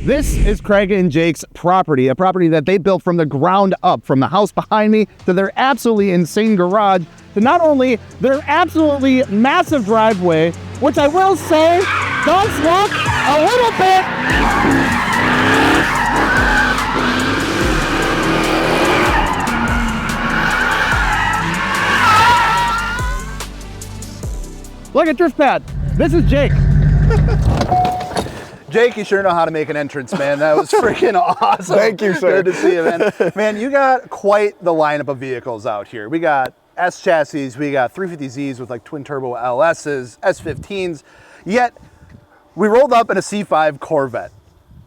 This is Craig and Jake's property, a property that they built from the ground up, from the house behind me to their absolutely insane garage, to not only their absolutely massive driveway, which I will say does look a little bit like a drift pad. This is Jake. Jake, you sure know how to make an entrance, man. That was freaking awesome. Thank you, sir. Good to see you, man. Man, you got quite the lineup of vehicles out here. We got S chassis, we got 350Zs with like twin turbo LSs, S15s, yet we rolled up in a C5 Corvette.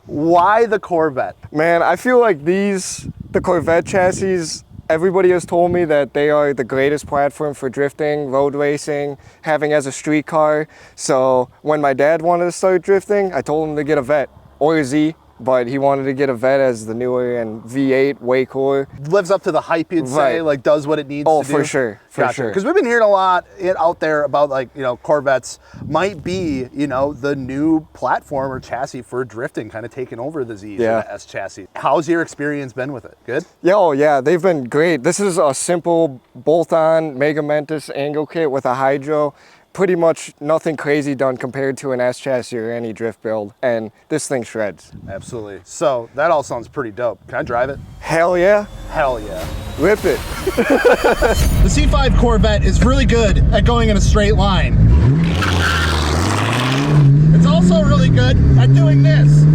Why the Corvette? Man, I feel like the Corvette chassis, everybody has told me that they are the greatest platform for drifting, road racing, having as a street car. So when my dad wanted to start drifting, I told him to get a Vette or a Z, but he wanted to get a Vette as the newer and V8, way cooler. Lives up to the hype, you'd say, like does what it needs to do. Oh, for sure, for sure. Because we've been hearing a lot out there about like, you know, Corvettes might be, you know, the new platform or chassis for drifting, kind of taking over the Zs and the S chassis. How's your experience been with it? Good? Yeah, oh yeah, they've been great. This is a simple bolt-on Mega Mentis angle kit with a hydro. Pretty much nothing crazy done compared to an S chassis or any drift build, and this thing shreds. Absolutely. So that all sounds pretty dope. Can I drive it? Hell yeah. Hell yeah. Rip it. The C5 Corvette is really good at going in a straight line. It's also really good at doing this.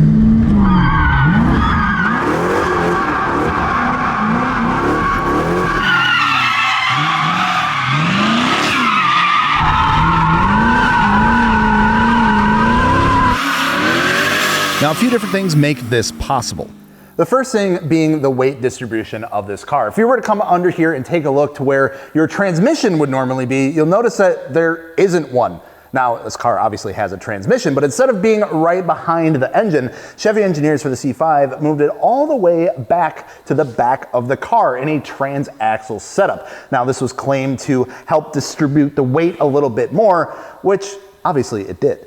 Now, a few different things make this possible. The first thing being the weight distribution of this car. If you were to come under here and take a look to where your transmission would normally be, you'll notice that there isn't one. Now, this car obviously has a transmission, but instead of being right behind the engine, Chevy engineers for the C5 moved it all the way back to the back of the car in a trans-axle setup. Now, this was claimed to help distribute the weight a little bit more, which obviously it did.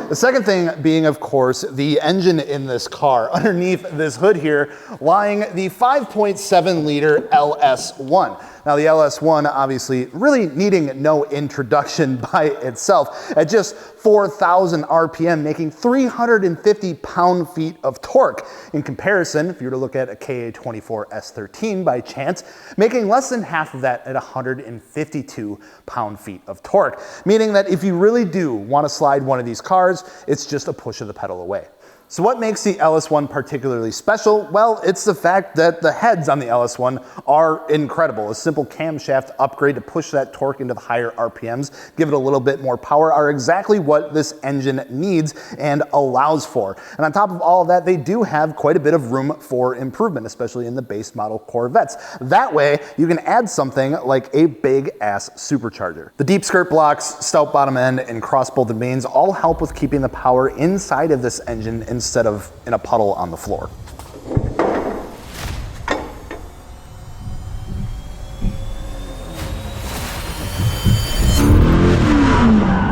The second thing being, of course, the engine in this car. Underneath this hood here, lying the 5.7 liter LS1. Now the LS1 obviously really needing no introduction by itself at just 4,000 RPM, making 350 pound-feet of torque. In comparison, if you were to look at a KA24 S13 by chance, making less than half of that at 152 pound-feet of torque. Meaning that if you really do want to slide one of these cars, it's just a push of the pedal away. So what makes the LS1 particularly special? Well, it's the fact that the heads on the LS1 are incredible. A simple camshaft upgrade to push that torque into the higher RPMs, give it a little bit more power, are exactly what this engine needs and allows for. And on top of all of that, they do have quite a bit of room for improvement, especially in the base model Corvettes. That way, you can add something like a big ass supercharger. The deep skirt blocks, stout bottom end, and cross-bolted mains all help with keeping the power inside of this engine instead of in a puddle on the floor.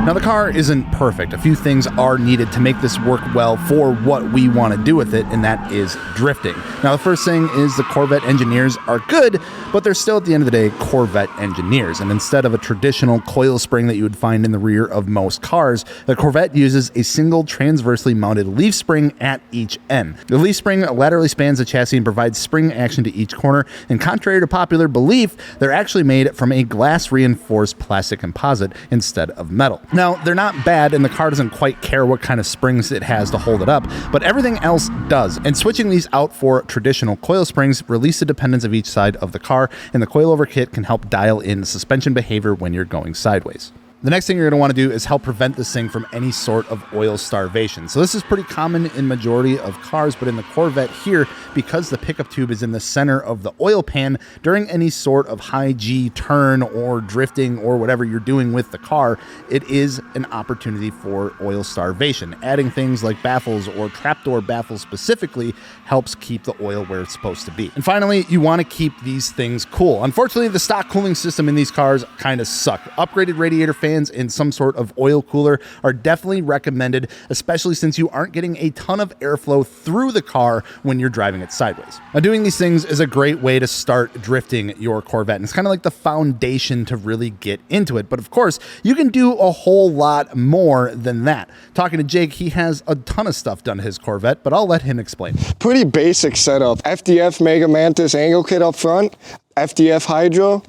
Now the car isn't perfect. A few things are needed to make this work well for what we want to do with it, and that is drifting. Now the first thing is the Corvette engineers are good, but they're still at the end of the day Corvette engineers. And instead of a traditional coil spring that you would find in the rear of most cars, the Corvette uses a single transversely mounted leaf spring at each end. The leaf spring laterally spans the chassis and provides spring action to each corner, and contrary to popular belief, they're actually made from a glass reinforced plastic composite instead of metal. Now, they're not bad, and the car doesn't quite care what kind of springs it has to hold it up, but everything else does. And switching these out for traditional coil springs release the dependence of each side of the car, and the coilover kit can help dial in the suspension behavior when you're going sideways. The next thing you're going to want to do is help prevent this thing from any sort of oil starvation. So this is pretty common in majority of cars, but in the Corvette here, because the pickup tube is in the center of the oil pan, during any sort of high G turn or drifting or whatever you're doing with the car, it is an opportunity for oil starvation. Adding things like baffles or trapdoor baffles specifically helps keep the oil where it's supposed to be. And finally, you want to keep these things cool. Unfortunately, the stock cooling system in these cars kind of suck. Upgraded radiator fans fans and some sort of oil cooler are definitely recommended, especially since you aren't getting a ton of airflow through the car when you're driving it sideways. Now, doing these things is a great way to start drifting your Corvette, and it's kind of like the foundation to really get into it. But of course, you can do a whole lot more than that. Talking to Jake, he has a ton of stuff done to his Corvette, but I'll let him explain. Pretty basic setup. FDF Mega Mantis angle kit up front, FDF Hydro,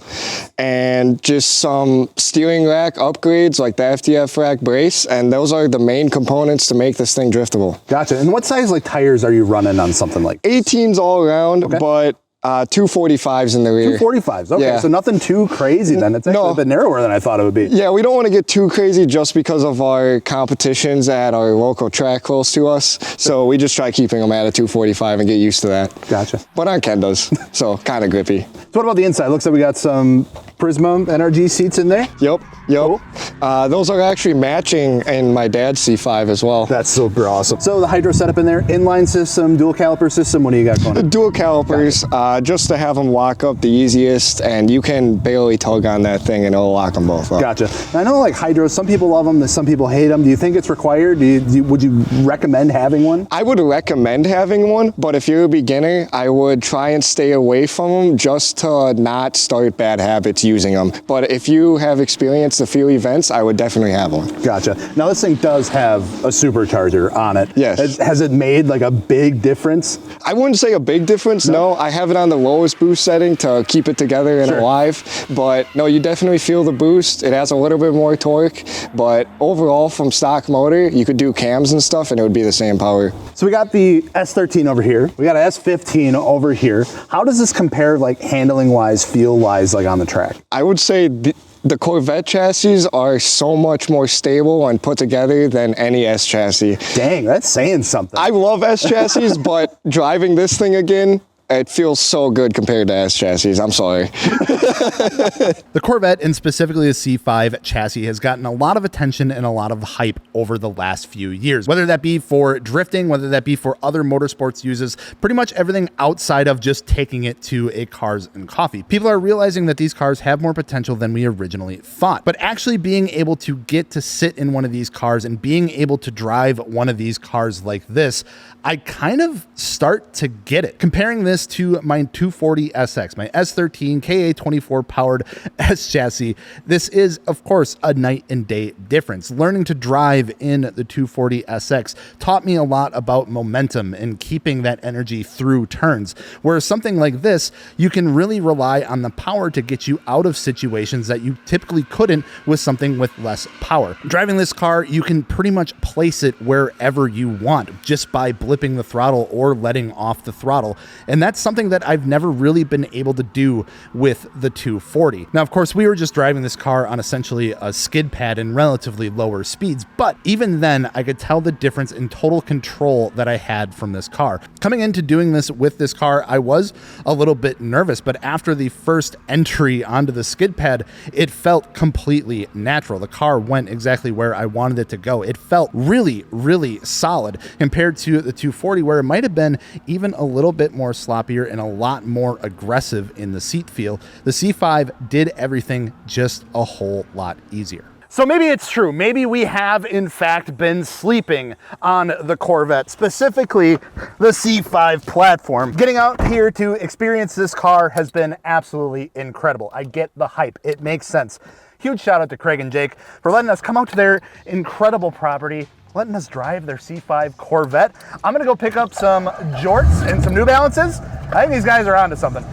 and just some steering rack upgrades like the FDF rack brace, and those are the main components to make this thing driftable. Gotcha. And what size like tires are you running on something like this? 18s all around, okay, but 245s in the rear. 245s, okay, yeah. So nothing too crazy then. It's actually a bit narrower than I thought it would be. Yeah, we don't want to get too crazy just because of our competitions at our local track close to us. So we just try keeping them at a 245 and get used to that. Gotcha. But our Ken does, so kind of grippy. So what about the inside? Looks like we got some Prisma NRG seats in there. Yep. Cool. Those are actually matching in my dad's C5 as well. That's super awesome. So the hydro setup in there, inline system, dual caliper system, what do you got going on? Dual calipers, just to have them lock up the easiest, and you can barely tug on that thing and it'll lock them both up. Gotcha. I know like hydros, some people love them, some people hate them. Do you think it's required? Would you recommend having one? I would recommend having one, but if you're a beginner, I would try and stay away from them just to not start bad habits using them. But if you have experienced a few events, I would definitely have one. Gotcha. Now this thing does have a supercharger on it. Yes. Has it made like a big difference? I wouldn't say a big difference, no. I have it on the lowest boost setting to keep it together and alive, but no, you definitely feel the boost. It has a little bit more torque, but overall from stock motor, you could do cams and stuff and it would be the same power. So we got the S13 over here. We got an S15 over here. How does this compare like handling wise, feel wise, like on the track? I would say the Corvette chassis are so much more stable and put together than any S chassis. Dang, that's saying something. I love S chassis, but driving this thing again, it feels so good compared to S chassis. I'm sorry. The Corvette, and specifically the C5 chassis, has gotten a lot of attention and a lot of hype over the last few years, whether that be for drifting, whether that be for other motorsports uses, pretty much everything outside of just taking it to a cars and coffee. People are realizing that these cars have more potential than we originally thought, but actually being able to get to sit in one of these cars and being able to drive one of these cars like this, I kind of start to get it. Comparing this to my 240 SX, my S13 KA24 powered S chassis, this is, of course, a night and day difference. Learning to drive in the 240 SX taught me a lot about momentum and keeping that energy through turns, whereas something like this, you can really rely on the power to get you out of situations that you typically couldn't with something with less power. Driving this car, you can pretty much place it wherever you want just by blipping the throttle or letting off the throttle. And that's something that I've never really been able to do with the 240. Now, of course, we were just driving this car on essentially a skid pad in relatively lower speeds, but even then I could tell the difference in total control that I had from this car. Coming into doing this with this car, I was a little bit nervous, but after the first entry onto the skid pad, it felt completely natural. The car went exactly where I wanted it to go. It felt really, really solid compared to the 240, where it might have been even a little bit more sloppier and a lot more aggressive in the seat feel. The C5 did everything just a whole lot easier. So maybe it's true. Maybe we have, in fact, been sleeping on the Corvette, specifically the C5 platform. Getting out here to experience this car has been absolutely incredible. I get the hype. It makes sense. Huge shout out to Craig and Jake for letting us come out to their incredible property, letting us drive their C5 Corvette. I'm gonna go pick up some jorts and some New Balances. I think these guys are onto something.